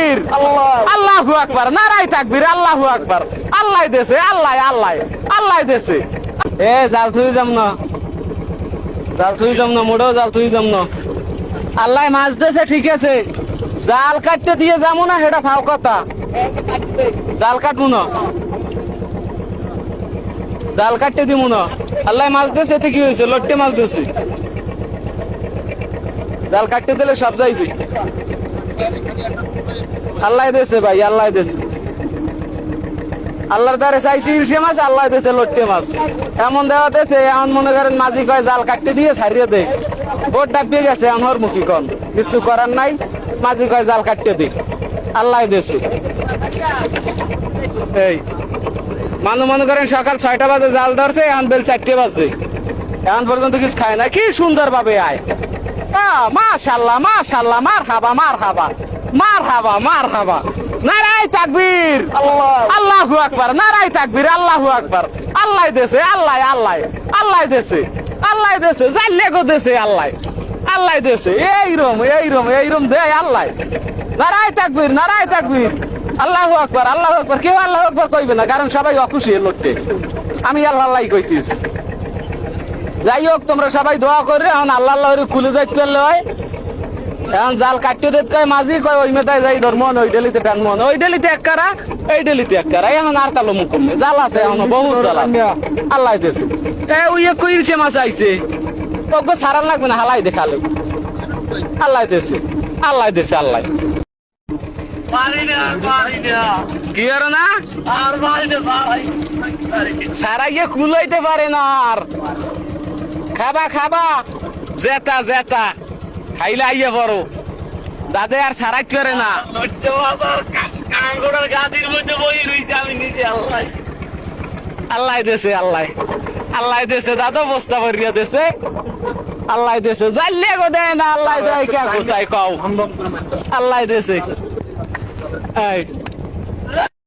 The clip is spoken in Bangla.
তাকবীর, আল্লাহু আকবার, নারায়ে তাকবীর, আল্লাহু আকবার। আল্লাহ দেছে, আল্লাহ আল্লাহ আল্লাহ দেছে। এ জাল থুই যাম না, জাল থুই যাম না, মোড়েও জাল থুই যাম না। আল্লাহ মাছ দেছে ঠিক আছে, জাল কাটতে দিয়ে যাবো না সেটা ফাও কথা। জাল কাটবো না, জাল কাটতে দিব না। আল্লাহ মাছ দিয়েছে, এতে কি হয়েছে? লট্টে মাছ দিয়েছে। জাল কাটতে দিলে সব যাইবে। আল্লাহ দিয়েছে ভাই, আল্লাহ দিয়েছে। আল্লাহর দ্বারে চাইছি ইলশে মাছ, আল্লাহ দিয়েছে লট্টে মাছ। এমন দেওয়া দিয়েছে, এমন মনে করেন মাঝি কয় জাল কাটতে দিয়ে ছাড়িয়ে দে। বোট ডাবিয়ে গেছে, আমার মুখী কন কিছু করার নাই। মাঝি কয় জাল কাটতে দি, আল্লাহ দিয়েছে। এই মনে করেন সকাল 6টা বাজে জাল ধরছে, এখন বেল 4টে বাজে, এখন পর্যন্ত কিছু খায় না। কি সুন্দর ভাবে আয়, মাশাআল্লাহ মাশাআল্লাহ, মার হাবা মার হাবা মার হাবা মার হাবা। নারায়ে তাকবীর, আল্লাহু আকবার, নারায়ে তাকবীর, আল্লাহু আকবার। আল্লাহ দেছে, আল্লাহ আল্লাহ আল্লাহ দেছে, আল্লাহ দেছে, জাল্লে গো দেছে আল্লাহ, আল্লাহ দেছে। এইরম এইরম এইরম দে আল্লাহ। নারায়ে তাকবীর, নারায়ে তাকবীর, আল্লাহু আকবার, আল্লাহু আকবার। কেউ আল্লাহু আকবার কইবে না, কারণ সবাই অখুশি লড়তে। আমি আল্লাহ আল্লাহ কইতেছি। যাই হোক, তোমরা সবাই দোয়া করে এখন আল্লাহ আল্লাহ খুলে যাইতে পারলে হয়। এখন জাল কাটতে দিতে কয় মাঝি, কয় ওই মেতায় যাই ধর মন, ওই ডেলিতে টান মন, ওই ডেলিতে এক কারা, এই ডেলিতে এক কারা। এখন আর কালো মুখ কমে জাল আছে, এখন বহুত জাল আছে। আল্লাহ দেছে। ওই ইলশে মাছ আইছে, ওকে সারান লাগবে না, হালাই দেখালে। আল্লাহ দেছে, আল্লাহ দেছে, আল্লাহ। কি আর না সারাইয়ে কুলাইতে পারে না আর। খাবা খাবা, জেতা জেতা খাইলে আইয়া পড়ো, দাদে আর সারাইতে পারে না। আল্লাহ দেছে, আল্লাহ আল্লাহ দেছে, দাদা বস্তা ভরিয়া দেছে, আল্লাহ দেছে। জাল্লে গো দেয় না, আল্লাহ দেয় কে কোথায় কও, আল্লাহ দেছে।